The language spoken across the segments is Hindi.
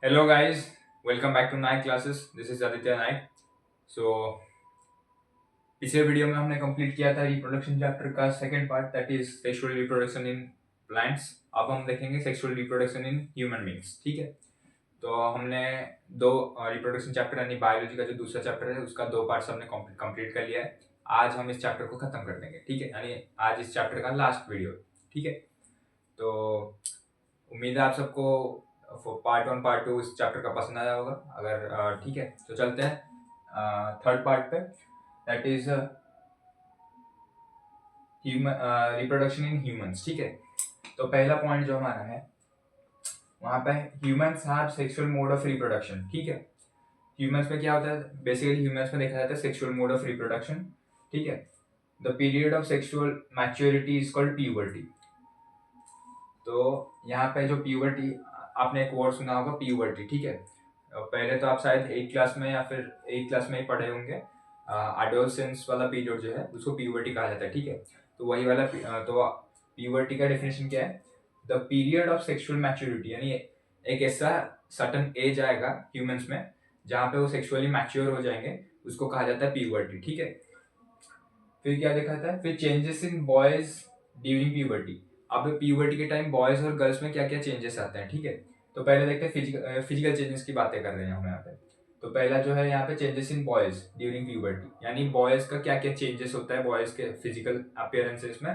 Hello guys, welcome back to Nike classes. This is Aditya Naik. So पिछले वीडियो में हमने कंप्लीट किया था रिप्रोडक्शन चैप्टर का second part that is sexual reproduction in plants. अब हम देखेंगे sexual reproduction in human beings. ठीक है, तो हमने दो रिप्रोडक्शन चैप्टर यानी बायोलॉजी का जो दूसरा चैप्टर है उसका दो पार्ट्स हमने कंप्लीट कर लिया है। आज हम इस चैप्टर को खत्म कर देंगे। ठीक है, यानी आज इस चैप्टर का लास्ट वीडियो। ठीक है, तो उम्मीद है आप सबको पार्ट वन पार्ट टू इस चैप्टर का पसंद आया होगा। अगर ठीक है तो चलते हैं थर्ड पार्ट पे that is human reproduction in humans. ठीक है, तो पहला पॉइंट जो हमारा है वहां पे humans have sexual mode of reproduction. ठीक है, ह्यूमंस में क्या होता है, बेसिकली ह्यूमंस में देखा जाता है सेक्सुअल मोड ऑफ रिप्रोडक्शन। ठीक है, the period of sexual maturity is called puberty. तो यहाँ पे जो प्यूबर्टी, आपने एक वर्ड सुना होगा प्यूबर्टी। ठीक है, पहले तो आप शायद एट क्लास में या फिर एट क्लास में ही पढ़े होंगे। एडोलसेंस वाला पीरियड जो है उसको प्यूबर्टी कहा जाता है। ठीक है, तो वही वाला तो प्यूबर्टी का डेफिनेशन क्या है, the period of sexual maturity, यानी एक ऐसा सर्टन एज आएगा ह्यूमंस में जहाँ पे वो सेक्सुअली मैच्योर हो जाएंगे, उसको कहा जाता है प्यूबर्टी। ठीक है, फिर क्या देखा था, फिर changes in boys during puberty. अब प्यूबर्टी के टाइम बॉयज और गर्ल्स में क्या क्या चेंजेस आते हैं। ठीक है, तो पहले देखते हैं फिजिकल चेंजेस की बातें कर रहे हैं हम यहाँ पे। तो पहला जो है यहाँ पे changes in boys during puberty, यानी बॉयज का क्या क्या चेंजेस होता है बॉयज के फिजिकल अपीयरेंसेस में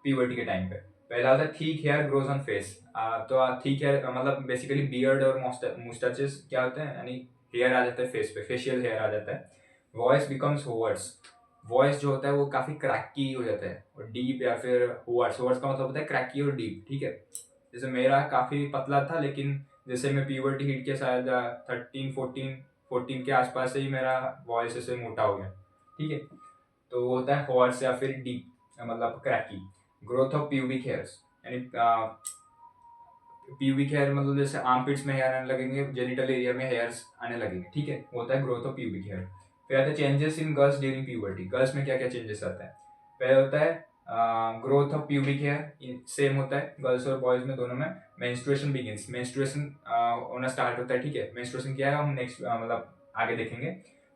प्यूबर्टी के टाइम पे। पहला होता है thick hair grows on face. तो थिक हेयर मतलब बेसिकली बियर्ड और मुस्टैचेस क्या होते हैं, यानी हेयर आ जाता है फेस पे, फेशियल हेयर आ जाता है। वॉइस बिकम्स होवर्स, वॉइस जो होता है वो काफी क्रैकी हो जाता है, और डीप या फिर होवर्स, होवर्स का मतलब होता है क्रैकी और डीप। ठीक है, जैसे मेरा काफी पतला था, लेकिन जैसे मैं प्यूबर्टी हिट के शायद 13 14 के आसपास से ही मेरा वॉइस ऐसे मोटा हो गया। ठीक है, तो वो होता है हॉर्स या फिर डीप मतलब cracky. Growth of pubic hairs, यानी प्यूबिक हेयर मतलब जैसे आर्मपिट्स में हेयर आने लगेंगे, जेनिटल एरिया में हेयर्स आने लगेंगे। ठीक है, वो होता है ग्रोथ ऑफ प्यूबिक हेयर। फिर आता है changes in girls during puberty. Girls में क्या क्या चेंजेस आता है, पहले होता है growth of pubic hair, same होता है गर्ल्स और बॉयज में दोनों में। मेंस्ट्रुएशन बिगिंस, मेंस्ट्रुएशन होना स्टार्ट होता है। ठीक है, मेंस्ट्रुएशन क्या है हम नेक्स्ट मतलब आगे देखेंगे।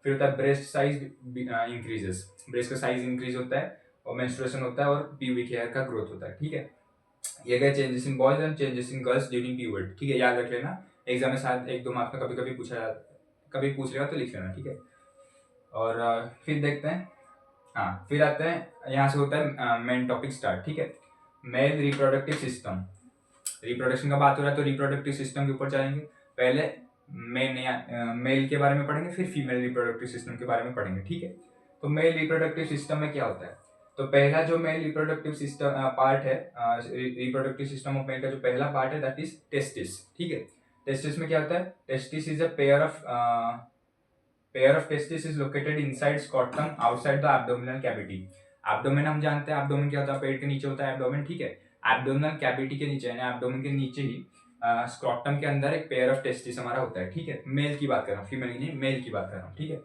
फिर होता है ब्रेस्ट साइज इंक्रीजेस, ब्रेस्ट का साइज इंक्रीज होता है, और मेंस्ट्रुएशन होता है, और प्यूबिक हेयर का ग्रोथ होता है। ठीक है, ये गए changes in boys and changes in girls during puberty. ठीक है, याद रख लेना, एग्जाम में शायद एक दो मार्क्स में कभी कभी कभी पूछ लेगा तो लिख लेना। ठीक है, और फिर देखते हैं, हाँ फिर आते हैं, यहाँ से होता है मेन टॉपिक स्टार्ट। ठीक है, मेल रिप्रोडक्टिव सिस्टम। रिप्रोडक्शन का बात हो रहा है तो रिप्रोडक्टिव सिस्टम के ऊपर चलेंगे। पहले मेल के बारे में पढ़ेंगे, फिर फीमेल रिप्रोडक्टिव सिस्टम के बारे में पढ़ेंगे। ठीक है, तो मेल रिप्रोडक्टिव सिस्टम में क्या होता है, तो पहला जो मेल रिप्रोडक्टिव सिस्टम पार्ट है, रिप्रोडक्टिव सिस्टम ऑफ मेल का जो पहला पार्ट है दैट इज टेस्टिस। ठीक है, टेस्टिस में क्या होता है, testis is a pair of testis is located inside scrotum outside the abdominal cavity. Abdomen हम जानते हैं, एब्डोमेन क्या होता है, पेट के नीचे होता है एब्डोमेन। ठीक है, एब्डोमिनल कैविटी के नीचे यानी एब्डोमेन के नीचे ही स्क्रॉटम के अंदर एक पेयर ऑफ टेस्टिस हमारा होता है। ठीक है, मेल की बात कर रहा हूँ, फीमेल की नहीं, मेल की बात कर रहा हूँ। ठीक है,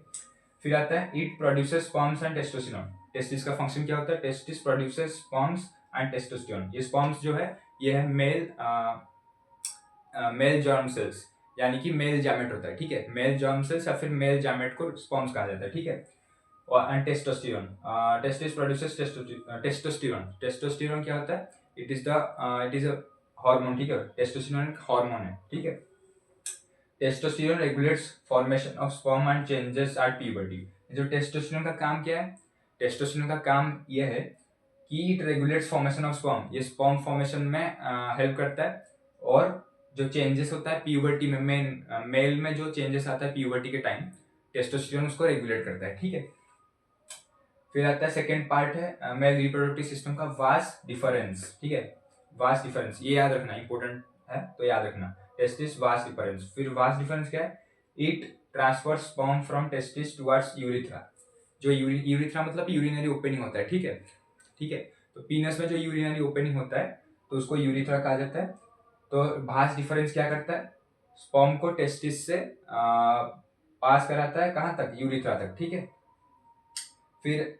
फिर आता है it produces sperms and testosterone. Testis का फंक्शन क्या होता है, testis produces sperms and testosterone. ये स्पर्म्स जो है ये है मेल जर्म सेल्स, यानी कि मेल जैमेट होता है। ठीक है, मेल जर्म सेल्स या फिर मेल जैमेट को स्पर्म्स कहा जाता है। ठीक है, और and testosterone, testis produces testosterone. Testosterone क्या होता है, इट इज अ हार्मोन। ठीक है, टेस्टोस्टेरोन एक हार्मोन है। ठीक है, testosterone regulates formation of sperm and changes at puberty. जो टेस्टोस्टेरोन का काम क्या है, टेस्टोस्टेरोन का काम यह है कि it regulates formation of sperm, ये स्पर्म फॉर्मेशन में हेल्प करता है, और जो चेंजेस होता है प्यूबर्टी में, मेल में जो चेंजेस आता है प्यूबर्टी के टाइम, टेस्टोस्टेरोन उसको रेगुलेट करता है। ठीक है, फिर आता है सेकेंड पार्ट है मेल रिप्रोडक्टिव सिस्टम का वास्ट डिफरेंस। ठीक है, वास्ट डिफरेंस ये याद रखना इंपॉर्टेंट है, तो याद रखना टेस्टिस वास्ट डिफरेंस। फिर वास्ट डिफरेंस क्या है, it transfer sperm from testis towards urethra. जो यूरिथ्रा मतलब यूरिनरी ओपनिंग होता है। ठीक है, ठीक है, तो पीनस में जो यूरिनरी ओपनिंग होता है तो उसको यूरिथ्रा कहा जाता है। तो वास्ट डिफरेंस क्या करता है, स्पर्म को टेस्टिस से पास कराता है कहाँ तक, यूरिथ्रा तक। ठीक है, फिर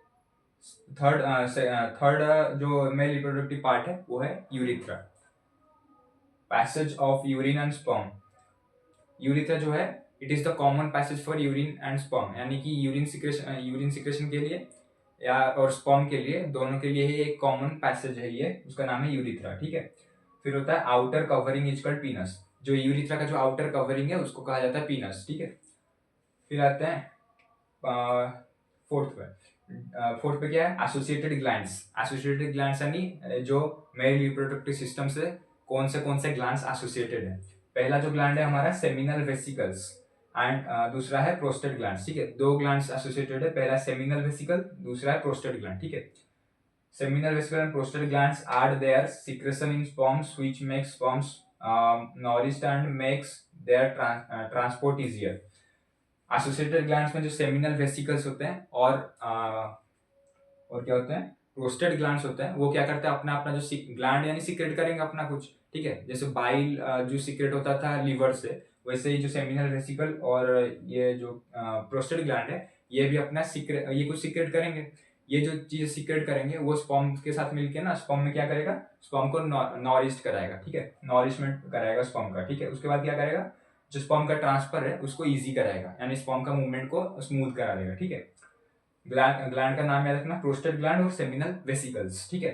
थर्ड जो मेल रिप्रोडक्टिव पार्ट है वो है urethra, passage of urine and sperm. Urethra जो है it is the common passage for urine and sperm, यानी कि यूरिन सिक्रेशन के लिए या और स्पर्म के लिए, दोनों के लिए ही एक कॉमन पैसेज है ये, उसका नाम है यूरिथ्रा, ठीक है। फिर होता है आउटर कवरिंग इज कॉल्ड पीनस, जो यूरिथ्रा का जो आउटर कवरिंग है उसको कहा जाता है पीनस, ठीक है। फिर आते हैं फोर्थ पे क्या है, एसोसिएटेड ग्लैंड्स। एसोसिएटेड ग्लैंड्स यानी जो मेल रिप्रोडक्टिव सिस्टम से कौन से ग्लैंड्स एसोसिएटेड है। पहला जो ग्लैंड है हमारा सेमिनल वेसिकल्स एंड दूसरा है प्रोस्टेट ग्लैंड्स, ठीक है। दो ग्लैंड्स एसोसिएटेड है, पहला सेमिनल वेसिकल, दूसरा है प्रोस्टेट ग्लैंड, ठीक है। Seminal vesicle and prostate glands add their secretion in sperms, which makes sperms nourished and makes their transport easier. Associated glands में जो seminal vesicles होते हैं और क्या होते हैं, प्रोस्टेट ग्लैंड्स होते हैं, वो क्या करते हैं अपना जो ग्लैंड यानी सीक्रेट करेंगे अपना कुछ, ठीक है। जैसे बाइल जो सीक्रेट होता था लीवर से, वैसे ही जो सेमिनल वेसिकल और ये जो प्रोस्टेट ग्लैंड है ये भी अपना ये कुछ सीक्रेट करेंगे। ये जो चीज सीक्रेट करेंगे वो स्पर्म के साथ मिलके ना स्पर्म में क्या करेगा, स्पर्म को नॉरिश्ड कराएगा, ठीक है, नॉरिशमेंट कराएगा स्पर्म का, ठीक है। उसके बाद क्या करेगा, जो स्पर्म का ट्रांसफर है उसको इजी कराएगा, यानी स्पर्म का मूवमेंट को स्मूथ करा देगा, ठीक है। ग्लैंड का नाम याद रखना, प्रोस्टेट ग्लैंड और सेमिनल वेसिकल्स, ठीक है।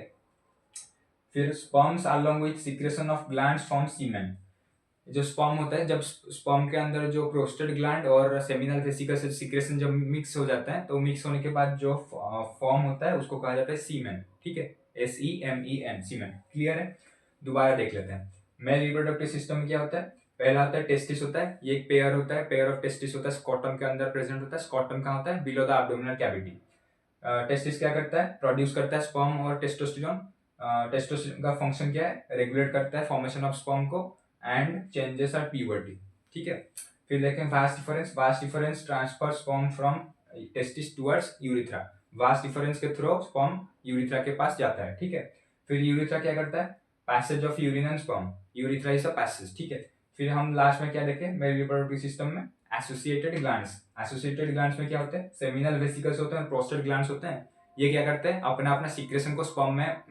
फिर sperms along with secretion of glands form semen. जो स्पर्म होता है, जब स्पर्म के अंदर जो प्रोस्टेट ग्लैंड और सेमिनल वेसिकल से सीक्रेशन जब मिक्स हो जाता है, तो मिक्स होने के बाद जो फॉर्म होता है उसको कहा जाता है सीमेन, ठीक है, SEMEN, सीमेन। क्लियर है, दोबारा देख लेते हैं। मेल रिप्रोडक्टिव सिस्टम में क्या होता है, पहला होता है टेस्टिस होता है, ये एक पेयर होता है, पेयर ऑफ टेस्टिस होता है, स्कॉटम के अंदर प्रेजेंट होता है। स्कॉटम कहाँ होता है, below the abdominal cavity. Testis क्या करता है, प्रोड्यूस करता है स्पर्म और टेस्टोस्टेरोन। टेस्टोस्टेरोन का फंक्शन क्या है, रेगुलेट करता है फॉर्मेशन ऑफ स्पर्म को एंड चेंजेस आर प्यूबर्टी, ठीक है। फिर देखें vast difference transfer sperm from testis towards urethra. Vast difference के थ्रू स्पर्म यूरिथ्रा के पास जाता है, ठीक है। फिर यूरिथ्रा क्या करता है, passage of urine and sperm, urethra is a passage, ठीक है। फिर हम लास्ट में क्या देखें, मेल रिप्रोडक्टिव सिस्टम में एसोसिएटेड ग्लैंड्स। एसोसिएटेड ग्लैंड्स में क्या होते हैं, सेमिनल वेसिकल्स होते हैं, प्रोस्टेट ग्लैंड्स होते हैं। ये क्या करते हैं, अपना सीक्रेशन को स्पर्म में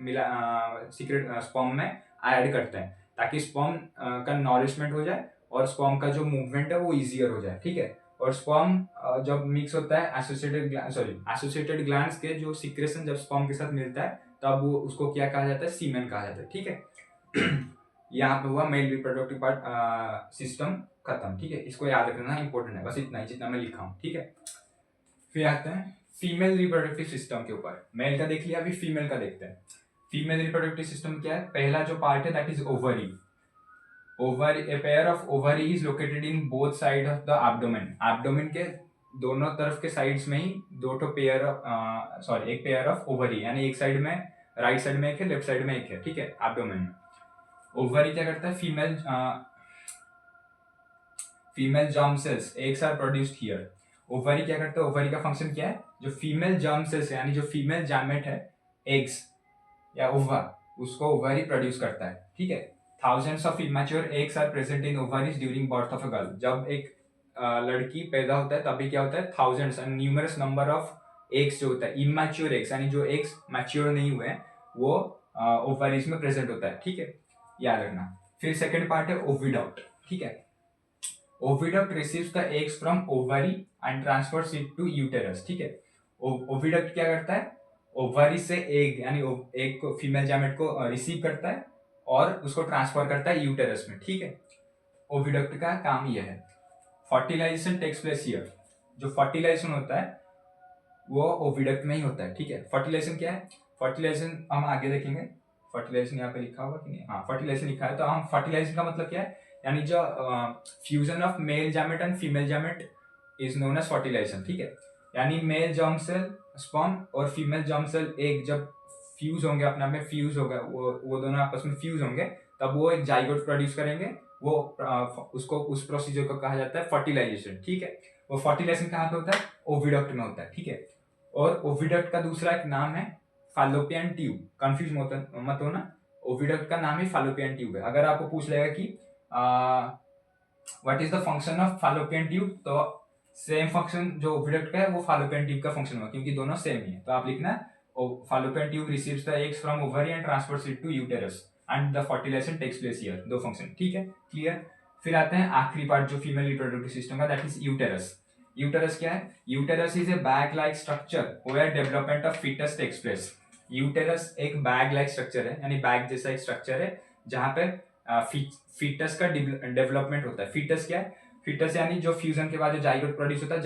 स्पर्म में ऐड करते हैं, ताकि स्पर्म का नॉरिशमेंट हो जाए और स्पर्म का जो मूवमेंट है वो इजियर हो जाए, ठीक है। और स्पर्म जब मिक्स होता है एसोसिएटेड ग्लैंड्स के जो सीक्रेशन जब स्पर्म के साथ मिलता है तब वो उसको क्या कहा जाता है, सीमेन कहा जाता है, ठीक है। यहाँ पे हुआ मेल रिप्रोडक्टिव पार्ट सिस्टम खत्म, ठीक है। इसको याद रखना इंपॉर्टेंट है, बस इतना ही जितना मैं लिखा हूँ, ठीक है। फिर आते हैं फीमेल रिप्रोडक्टिव सिस्टम के ऊपर। मेल का देख लिया, अभी फीमेल का देखते हैं। फीमेल रिप्रोडक्टिव सिस्टम क्या है, पहला जो पार्ट है that is ovary. A pair of ovary is located in both sides of the abdomen. Abdomen के दोनों तरफ के साइड्स में ही एक पेयर ऑफ ओवरी, यानी एक साइड में, राइट साइड में एक है, लेफ्ट साइड में एक है, ठीक है, एब्डोमेन में। ओवरी क्या करता है, female germ cells eggs are produced here. Ovary क्या करता है, ओवरी का फंक्शन क्या है, जो फीमेल जर्म सेल्स यानी जो फीमेल जामेट है, एग्स या ओवा, उसको ओवरी प्रोड्यूस करता है, ठीक है। Thousands of immature eggs are present in ovaries during birth of a girl. जब एक लड़की पैदा होता है तभी क्या होता है, thousands and numerous number of eggs जो होता है, immature eggs यानी जो eggs mature नहीं हुए हैं वो ovaries में present होता है, ठीक है, याद रखना। फिर सेकंड पार्ट है oviduct, ठीक है। oviduct receives the eggs from ovary and transfers it to uterus, ठीक है। oviduct क्या करता है, ओवरी से एग यानी एक को फीमेल जामेट को रिसीव करता है और उसको ट्रांसफर करता है यूटेरस में, ठीक है। ओविडक्ट का काम यह है। Fertilization takes place here. जो फर्टिलाइजेशन होता है वो ओविडक्ट में ही होता है, ठीक है। फर्टिलाइजेशन क्या है, फर्टिलाइजेशन हम आगे देखेंगे। फर्टिलाइजेशन यहाँ पे लिखा होगा कि नहीं, हाँ फर्टिलाइजेशन लिखा है। तो हम फर्टिलाइजेशन का मतलब क्या है, यानी जो fusion of male gamete and female gamete is known as fertilization, ठीक है। यानी मेल जर्म सेल स्पर्म और फीमेल जर्म सेल एग जब फ्यूज होंगे, अपने आप में फ्यूज होगा, वो दोनों आपस में फ्यूज होंगे, तब वो एक जाइगोट प्रोड्यूस करेंगे। वो उसको उस प्रोसीजर को कहा जाता है फर्टिलाइजेशन, ठीक है। वो फर्टिलाइजेशन कहाँ पे होता है, ओविडक्ट में होता है, ठीक है। और ओविडक्ट का दूसरा एक नाम है फैलोपियन ट्यूब। कंफ्यूज मत होना, ओविडक्ट का नाम ही फैलोपियन ट्यूब है। अगर आपको पूछ लेगा कि what is the function of fallopian tube, तो सेम फंक्शन जो ओविडक्ट का है वो फैलोपियन ट्यूब का फंक्शन होगा, क्योंकि दोनों सेम ही है। तो आप लिखना fallopian tube receives the eggs from ovary and transfers it to uterus and the fertilization takes place here। दो फंक्शन, ठीक है, क्लियर। फिर आते हैं आखिरी पार्ट जो फीमेल रिप्रोडक्टिव सिस्टम का, दैट इज यूटेरस। यूटेरस क्या है? Uterus is a bag like structure where development of foetus takes place. Uterus एक बैग लाइक स्ट्रक्चर है, यानी बैग जैसा एक स्ट्रक्चर है जहाँ पे फीटस का डेवलपमेंट होता है। फीटस क्या है? फीटस यानी जो फ्यूजन के बाद जो जाइगोट प्रोड्यूस होता है,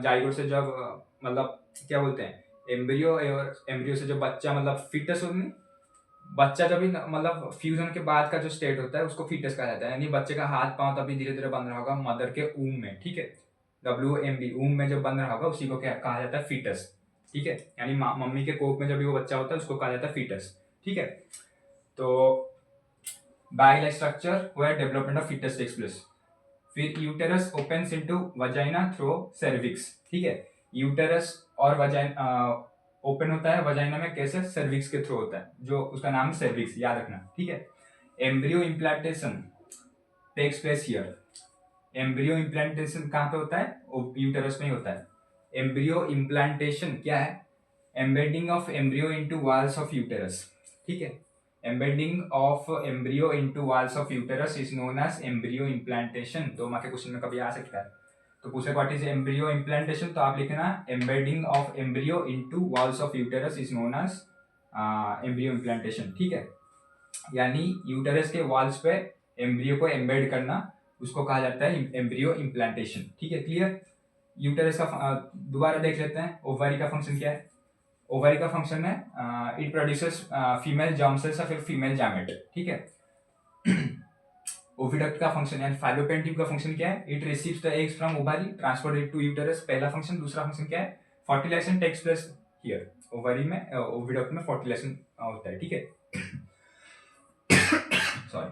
जाइगोट से जब मतलब क्या बोलते हैं, एम्ब्रियो, और एम्ब्रियो से जो बच्चा मतलब फीटस होगी, बच्चा जब भी मतलब फ्यूजन के बाद का जो स्टेट होता है उसको फीटस कहा जाता है। यानी बच्चे का हाथ पांव तभी धीरे धीरे बन रहा होगा मदर के ऊम में, ठीक है, WMB ऊम में जब बन रहा होगा उसी को क्या कहा जाता है? फीटस, ठीक है। यानी मम्मी के कोख में जब भी वो बच्चा होता है उसको कहा जाता है फीटस, ठीक है। तो bag like structure where development of foetus takes place. फिर uterus opens into vagina through cervix, ठीक है। यूटेरस और वजाइना ओपन होता है वजाइना में कैसे? सर्विक्स के थ्रू होता है, जो उसका नाम है सर्विक्स, याद रखना, ठीक है। Embryo implantation takes place here. Embryo implantation कहाँ पे होता है? यूटेरस में ही होता है। एम्ब्रियो इम्प्लांटेशन क्या है? Embedding of embryo into walls of uterus, ठीक है। Embedding of embryo into walls of uterus is known as embryo implantation. तो माँ के क्वेश्चन में कभी आ सकता है, तो पूछे व्हाट इज एम्ब्रियो इम्प्लांटेशन, तो आप लिखना embedding of embryo into walls of uterus is known as embryo implantation, ठीक है। यानी यूटेरस के वॉल्स पे एम्ब्रियो को एम्बेड करना, उसको कहा जाता है एम्ब्रियो इम्प्लांटेशन, ठीक है, क्लियर। यूटेरस का दोबारा देख लेते हैं, ओवरी का फंक्शन क्या है? ओवरी का फंक्शन है it produces female germ sales या फिर फीमेल जामेट, ठीक है। ओविडक्ट का फंक्शन यानी फैलोपियन ट्यूब का फंक्शन क्या है? It receives the eggs from ovary, transfer it to uterus, पहला फंक्शन। दूसरा फंक्शन क्या है? Fertilization takes place here, ovary में, ओविडक्ट में फर्टिलाइजेशन होता है, ठीक है। सॉरी,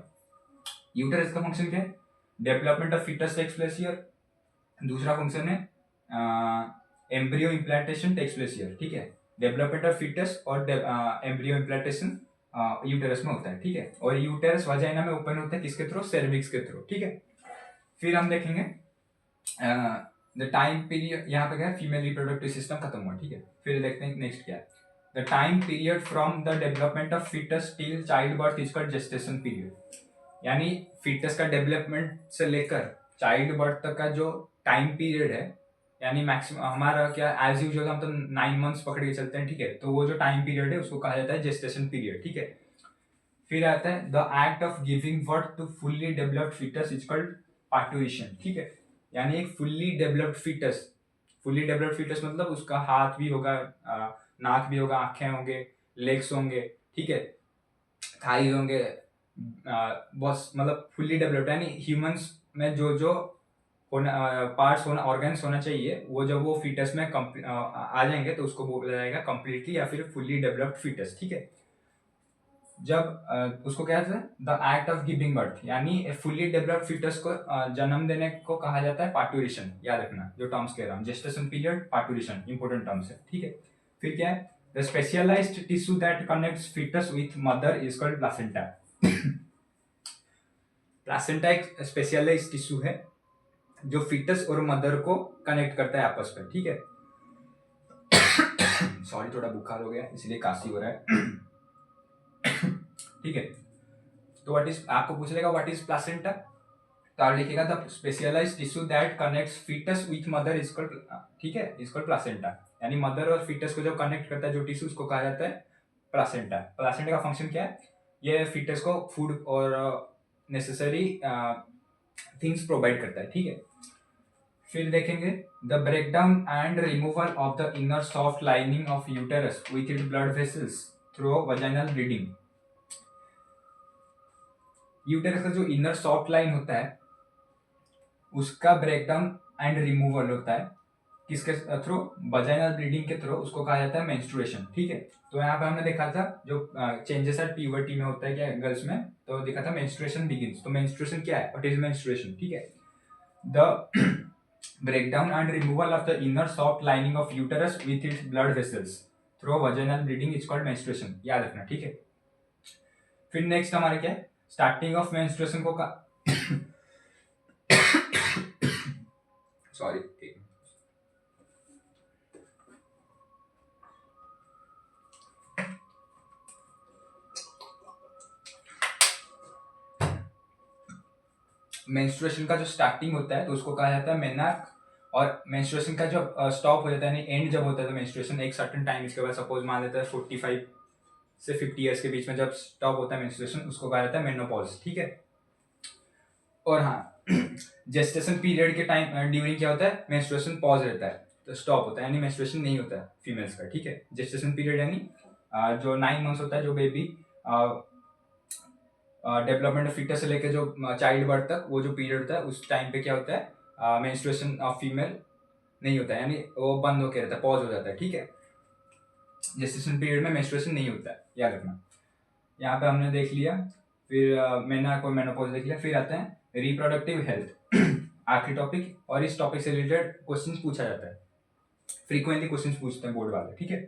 यूटेरस का फंक्शन क्या है? Development of foetus takes place here. दूसरा फंक्शन है embryo implantation takes place here, ठीक है। डेवलपमेंट ऑफ फीटस और एम्ब्रियो इम्प्लांटेशन यूटेरस में होता है, ठीक है। और यूटेरस वजाइना में ओपन होता है किसके थ्रू? सर्विक्स के थ्रू, ठीक है। फिर हम देखेंगे द टाइम पीरियड, यहाँ पे क्या है? फीमेल रिप्रोडक्टिव सिस्टम खत्म हुआ, ठीक है। फिर देखते हैं नेक्स्ट क्या है। The time period from the development of foetus till child birth is called gestation period. यानी फीटस का डेवलपमेंट से लेकर चाइल्ड बर्थ तक का जो टाइम पीरियड है, यानी मैक्सिमम हमारा क्या एज यूजुअल हम तो 9 मंथ्स पकड़ के चलते हैं, ठीक है। तो वो जो टाइम पीरियड है उसको कहा जाता है जेस्टेशन पीरियड, ठीक है। फिर आता है the act of giving birth to fully developed foetus is called parturition, ठीक है। यानी एक fully developed foetus, fully developed foetus मतलब उसका हाथ भी होगा, नाक भी होगा, आंखें होंगे, लेग्स होंगे, ठीक है, थाइज होंगे, बस मतलब फुल्ली डेवलप्ड, यानी ह्यूमंस में जो जो होना पार्ट्स होना, ऑर्गन्स होना चाहिए, वो जब वो फीटस में आ जाएंगे तो उसको बोला जाएगा कंप्लीटली या फिर फुल्ली डेवलप्ड फीटस, ठीक है। जब उसको क्या कहते हैं? The act of giving birth, यानी फुल्ली डेवलप्ड फीटस को जन्म देने को कहा जाता है पार्टुरेशन, याद रखना जो टर्म्स कह रहा हूँ, gestation period, parturition, important terms है, ठीक है। फिर क्या है? The specialised tissue that connects foetus with mother is called placenta. Placenta एक स्पेशलाइज्ड टिश्यू है जो फीटस और मदर को कनेक्ट करता है आपस में, ठीक है। सॉरी, थोड़ा बुखार हो गया इसलिए काशी हो रहा है, ठीक है। तो व्हाट इज, आपको पूछ लेगा व्हाट इज प्लासेंटा, तो आप लिखेगा the specialised tissue that connects foetus with mother is called, ठीक है, इज कॉल्ड प्लासेंटा। यानी मदर और फीटस को जो कनेक्ट करता है जो टिश्यू, उसको कहा जाता है प्लासेंटा। प्लासेंटा का फंक्शन क्या है? ये फीटस को फूड और नेसेसरी थिंग्स प्रोवाइड करता है, ठीक है। फिर देखेंगे the breakdown and removal of the inner soft lining of uterus with it blood vessels through vaginal bleeding. Uterus का जो इनर सॉफ्ट लाइन होता है उसका ब्रेकडाउन एंड रिमूवल होता है किसके थ्रू? वजाइनल ब्लीडिंग के थ्रू, उसको कहा जाता है मेंस्ट्रुएशन, ठीक है। तो यहाँ पे हमने देखा था जो चेंजेस एट प्यूबर्टी में होता है क्या गर्ल्स में, तो देखा था मेंस्ट्रुएशन बिगिंस। तो मेंस्ट्रुएशन क्या है? व्हाट इज मेंस्ट्रुएशन, ठीक है। The breakdown and removal of the inner soft lining of uterus with its blood vessels through vaginal bleeding is called menstruation, याद रखना, ठीक है। फिर नेक्स्ट हमारे क्या है? स्टार्टिंग ऑफ मेंस्ट्रुएशन को सॉरी, मेंस्ट्रुएशन का जो स्टार्टिंग होता है तो उसको कहा जाता है मेनार्क, और मेंस्ट्रुएशन का जो स्टॉप हो जाता है, यानी एंड जब होता है तो मेंस्ट्रुएशन एक सर्टेन टाइम इसके बाद, सपोज मान लेते हैं 45 से 50 ईयर्स के बीच में जब स्टॉप होता है मेंस्ट्रुएशन, उसको कहा जाता है मेनोपॉज, ठीक है। और हाँ, जेस्टेशन पीरियड के टाइम ड्यूरिंग क्या होता है, मेंस्ट्रुएशन पॉज रहता है, तो स्टॉप होता है, यानी मेंस्ट्रुएशन नहीं होता है फीमेल्स का, ठीक है। जेस्टेशन पीरियड यानी जो 9 मंथ्स होता है, जो बेबी डेवलपमेंट ऑफ फीटस से लेकर जो चाइल्ड बर्थ तक वो जो पीरियड होता है, उस टाइम पे क्या होता है, मेंस्ट्रुएशन ऑफ फीमेल नहीं होता है, यानी वो बंद होकर रहता है, पॉज हो जाता है, ठीक है। जेस्टेशन पीरियड में मेंस्ट्रुएशन नहीं होता है, याद रखना। यहाँ पे हमने देख लिया, फिर मेना को मेनोपॉज देख लिया, फिर आते हैं रिप्रोडक्टिव हेल्थ, आखिरी टॉपिक, और इस टॉपिक से रिलेटेड क्वेश्चन पूछा जाता है, फ्रीक्वेंटली क्वेश्चन पूछते हैं बोर्ड वाले, ठीक है।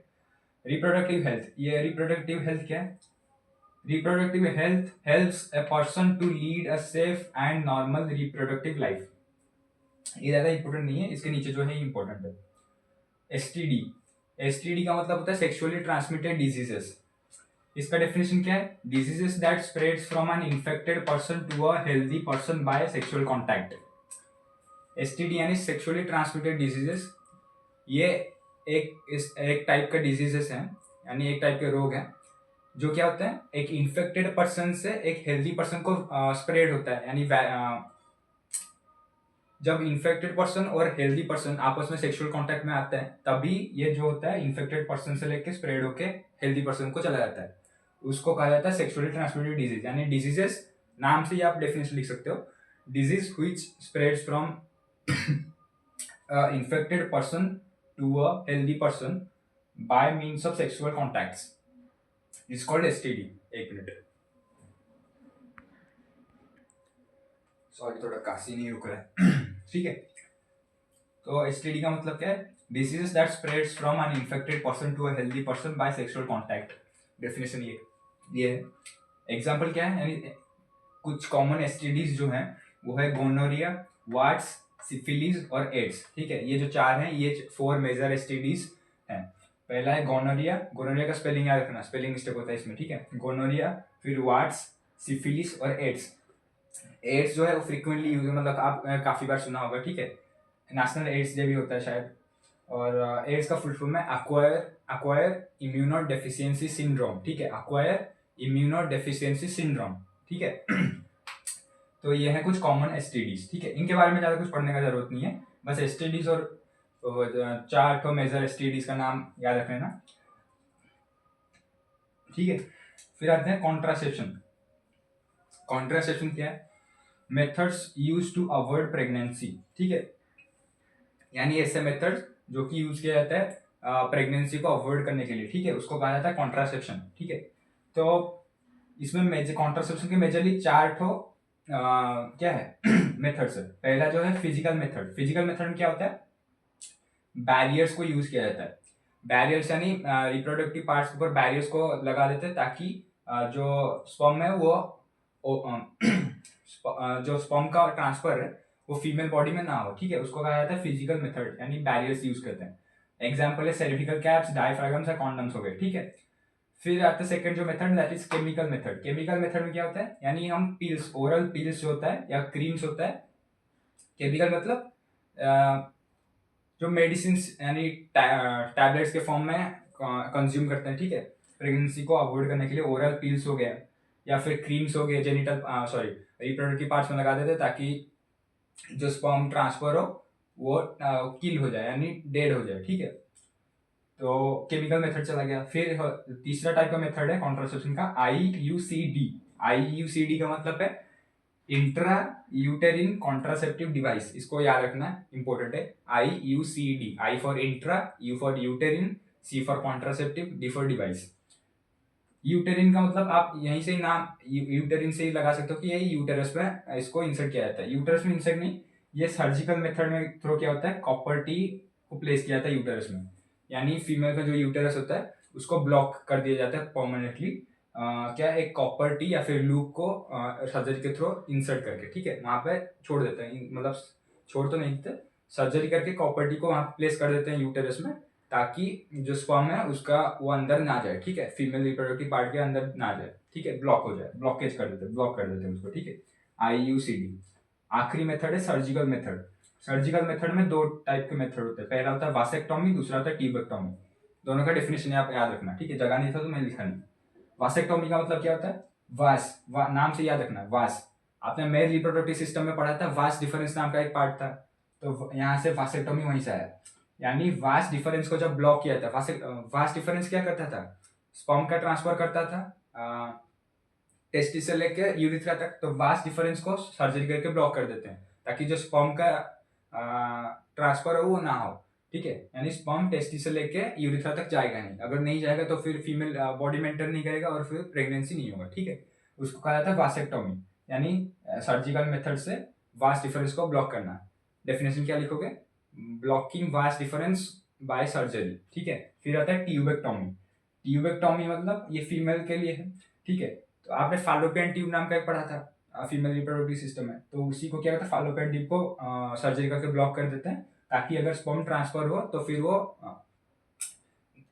रिप्रोडक्टिव हेल्थ, ये रिप्रोडक्टिव हेल्थ क्या है? Reproductive health helps a person to lead a safe and normal reproductive life. ये ज्यादा इंपॉर्टेंट नहीं है, इसके नीचे जो है इंपॉर्टेंट है। एसटीडी, एसटीडी का मतलब होता है सेक्सुअली ट्रांसमिटेड डिजीजेस। इसका डेफिनेशन क्या है? Diseases that spreads from an infected person to a healthy person by sexual contact. STD यानी सेक्सुअली ट्रांसमिटेड डिजीजेस, ये एक टाइप का डिजीजेस है, यानी एक टाइप के रोग हैं जो क्या होते हैं, एक इन्फेक्टेड पर्सन से एक हेल्दी पर्सन को स्प्रेड होता है, यानी जब इन्फेक्टेड पर्सन और हेल्दी पर्सन आपस में सेक्सुअल कांटेक्ट में आते हैं, तभी ये जो होता है इन्फेक्टेड पर्सन से लेके स्प्रेड होके हेल्दी पर्सन को चला जाता है, उसको कहा जाता है सेक्सुअली ट्रांसमिटेड डिजीज। यानी डिजीजेस नाम से ही आप डेफिनेशन लिख सकते हो, disease which spreads from infected person to a healthy person by means of sexual contacts is called STD. एक मिनट, सॉरी थोड़ा काशी नहीं रुक रहा है ठीक है। तो एसटीडी का मतलब क्या है? Diseases that spreads from an infected person to a healthy person by sexual contact. Definition ये है। एग्जांपल क्या है, यानी कुछ कॉमन एसटीडीज जो हैं वो है गोनोरिया, वाट्स, सिफिलिस और एड्स, ठीक है। ये जो चार हैं, ये 4 मेजर एसटीडीज हैं। पहला है गोनोरिया, गोनोरिया का स्पेलिंग याद रखना, स्पेलिंग मिस्टेक होता है इसमें, ठीक है। गोनोरिया, फिर वाट्स, सिफिलिस और एड्स। एड्स जो है वो फ्रीक्वेंटली यूज, मतलब आप काफी बार सुना होगा, ठीक है। नेशनल एड्स डे भी होता है शायद। और एड्स का फुल फॉर्म है अक्वायर इम्यूनो डेफिशिएंसी सिंड्रोम, ठीक है। अक्वायर इम्यूनो डेफिशिएंसी सिंड्रोम, ठीक है तो ये है कुछ कॉमन एसटीडीज, ठीक है। इनके बारे में ज्यादा कुछ पढ़ने का जरूरत नहीं है, बस एसटीडीज और 4 मेजर एसटीडीज का नाम याद रख लेना, ठीक है। फिर आते हैं कॉन्ट्रासेप्शन। कॉन्ट्रासेप्शन क्या है? Methods use to avoid pregnancy, ठीक है। यानी ऐसे मेथड जो कि यूज किया जाता है प्रेगनेंसी को अवॉइड करने के लिए, ठीक है, उसको कहा जाता है कॉन्ट्रासेप्शन, ठीक है। तो इसमें मेजर कॉन्ट्रासेप्शन के मेजरली 4 क्या है मेथड्स है। पहला जो है फिजिकल मेथड। फिजिकल मेथड में क्या होता है? बैरियर्स को यूज किया जाता है। बैरियर्स यानी रिप्रोडक्टिव पार्ट्स के ऊपर बैरियर्स को लगा देते हैं, ताकि जो स्पर्म है वो जो स्पर्म का ट्रांसफर है वो फीमेल बॉडी में ना हो, ठीक है, उसको कहा जाता है फिजिकल मेथड, यानी बैरियर्स यूज करते हैं। एग्जाम्पल है सर्विकल कैप्स, डायफ्रागम्स या कॉन्डम्स हो गए, ठीक है। फिर आता है सेकंड जो method, that is chemical method. Chemical method में क्या होता है? यानी हम पिल्स, ओरल पिल्स जो होता है या क्रीम्स होता है, केमिकल मतलब जो मेडिसिन यानी टैबलेट्स के फॉर्म में कंज्यूम करते हैं, ठीक है, प्रेगनेंसी को अवॉइड करने के लिए। ओरल पिल्स हो गया या फिर क्रीम्स हो गए, जेनिटल सॉरी रिप्रोडक्टिव पार्ट्स में लगा देते हैं, ताकि जो स्पर्म ट्रांसफर हो वो किल हो जाए, यानी डेड हो जाए, ठीक है। तो केमिकल मेथड चला गया। फिर तीसरा टाइप का मेथड है कॉन्ट्रासेप्शन का, IUCD। IUCD का मतलब है इंट्रा यूटेरिन कॉन्ट्रासेप्टिव डिवाइस, इसको याद रखना, इंपॉर्टेंट है। IUCD, I for intra, U for यूटेरिन, C for contraceptive, D for device. यूटेरिन का मतलब आप यहीं से ही नाम यूटेरिन से ही लगा सकते हो कि ये यूटेरस में इसको इंसर्ट किया जाता है। यूटेरस में इंसर्ट नहीं, ये सर्जिकल मेथड में थ्रो किया होता है, कॉपर टी को प्लेस किया जाता है यूटेरस में, यानी फीमेल का जो यूटेरस होता है उसको ब्लॉक कर दिया जाता है परमानेंटली, क्या एक कॉपर टी या फिर लूप को सर्जरी के थ्रू इंसर्ट करके, ठीक है, वहां पे छोड़ देते हैं, मतलब छोड़ तो नहीं देते, सर्जरी करके कॉपर टी को वहां प्लेस कर देते हैं यूटेरस में, ताकि जो स्पर्म है उसका वो अंदर ना जाए, ठीक है, फीमेल रिप्रोडक्टिव पार्ट के अंदर ना जाए, ठीक है, ब्लॉक हो जाए, ब्लॉकेज कर देते हैं, ब्लॉक कर देते हैं उसको, ठीक है, IUCD। आखिरी मेथड है सर्जिकल मेथड। सर्जिकल मेथड में दो टाइप के मेथड होते हैं, पहला होता है वासेक्टोमी, दूसरा होता है ट्यूबेक्टोमी। दोनों का डेफिनेशन आप याद रखना, ठीक है, जगह नहीं था तो मैं लिखा नहीं। वासेक्टोमी का मतलब क्या होता है, नाम से याद रखना, वास। आपने मेल रिप्रोडक्टिव सिस्टम में पढ़ा था, वास डिफरेंस नाम का एक पार्ट था, तो यहाँ से वासेक्टोमी वहीं से आया। यानी वास डिफरेंस को जब ब्लॉक किया था, वास डिफरेंस क्या करता था, स्पर्म का ट्रांसफर करता था टेस्टिस से लेके यूरिथ्रा तक, तो वास डिफरेंस को सर्जरी करके ब्लॉक कर देते हैं ताकि जो स्पर्म का ट्रांसफर हो वो ना हो, ठीक है। यानी स्पर्म टेस्टिस से लेके यूरिथ्रा तक जाएगा नहीं, अगर नहीं जाएगा तो फिर फीमेल बॉडी मेंटेन नहीं करेगा और फिर प्रेगनेंसी नहीं होगा, ठीक है। उसको कहा जाता है वासेक्टोमी, यानी सर्जिकल मेथड से वास डिफरेंस को ब्लॉक करना। डेफिनेशन क्या लिखोगे, blocking vas deferens bye surgery, ठीक है। फिर आता है ट्यूबेक्टोमी। ट्यूबेक्टोमी मतलब ये फीमेल के लिए है, ठीक है। तो आपने फालोपियन ट्यूब नाम का एक पढ़ा था, फीमेल रिप्रोडक्टिव सिस्टम है, तो उसी को क्या होता है, फालोपियन ट्यूब को सर्जरी करके ब्लॉक कर देते हैं ताकि अगर स्पर्म ट्रांसफर हो तो फिर वो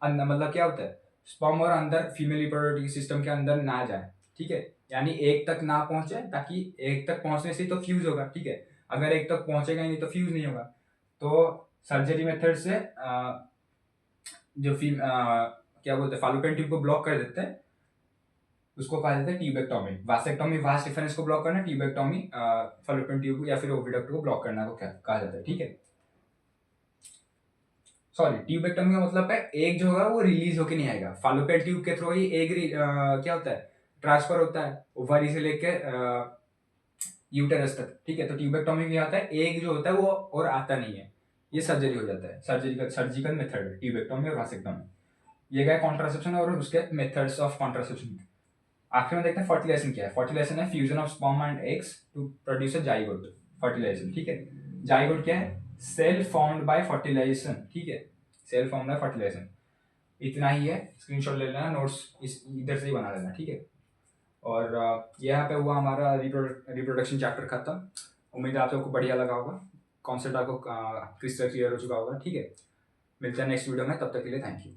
मतलब क्या होता है, स्पर्म और अंदर फीमेल रिप्रोडक्टिव सिस्टम के अंदर ना जाए, ठीक है। यानी एक तक ना पहुंचे, ताकि एक तक पहुंचने से तो फ्यूज होगा, ठीक है। अगर एक तक पहुंचेगा ही नहीं तो फ्यूज नहीं होगा। तो सर्जरी मेथड से जो क्या बोलते हैं, फालोपियन ट्यूब को ब्लॉक कर देते हैं, उसको कहा जाता है ट्यूबेक्टोमी। वासेक्टोमी वास डिफरेंस को ब्लॉक करना, ट्यूबेक्टोमी फालोपियन ट्यूब या फिर ओविडक्ट को ब्लॉक करना को क्या कहा जाता है, ठीक है। सॉरी, ट्यूबेक्टोमी का मतलब है एग जो होगा वो रिलीज होके नहीं आएगा, फालोपियन ट्यूब के थ्रू ही एग क्या होता है, ट्रांसफर होता है ओवरी से लेके यूटेरस तक, ठीक है। तो ट्यूबेक्टोमी में आता है एग जो होता है वो और आता नहीं है, ये सर्जरी हो जाता है, सर्जिकल मेथड है ट्यूबेक्टोमी और वासेक्टोमी। ये गया कॉन्ट्रासेप्शन और उसके मेथड्स ऑफ कॉन्ट्रासेप्शन। आखिर में देखते हैं फर्टिलाइजेशन क्या है। फर्टिलाइजेशन है fusion of sperm and eggs to produce a zygote. Fertilization, ठीक है। जाइगोट क्या है, सेल फॉर्म्ड बाय फर्टिलाइजेशन, ठीक है, सेल फॉर्म्ड बाय फर्टिलाइजेशन। इतना ही है, स्क्रीनशॉट ले लेना, नोट्स इस इधर से ही बना लेना, ठीक है। और यहाँ पे हुआ हमारा रिप्रोडक्शन चैप्टर खत्म। उम्मीद है आप सबको बढ़िया लगा होगा, कॉन्सेप्ट आपको क्रिस्टल क्लियर हो चुका होगा, ठीक है। मिलते हैं नेक्स्ट वीडियो में, तब तक के लिए थैंक यू।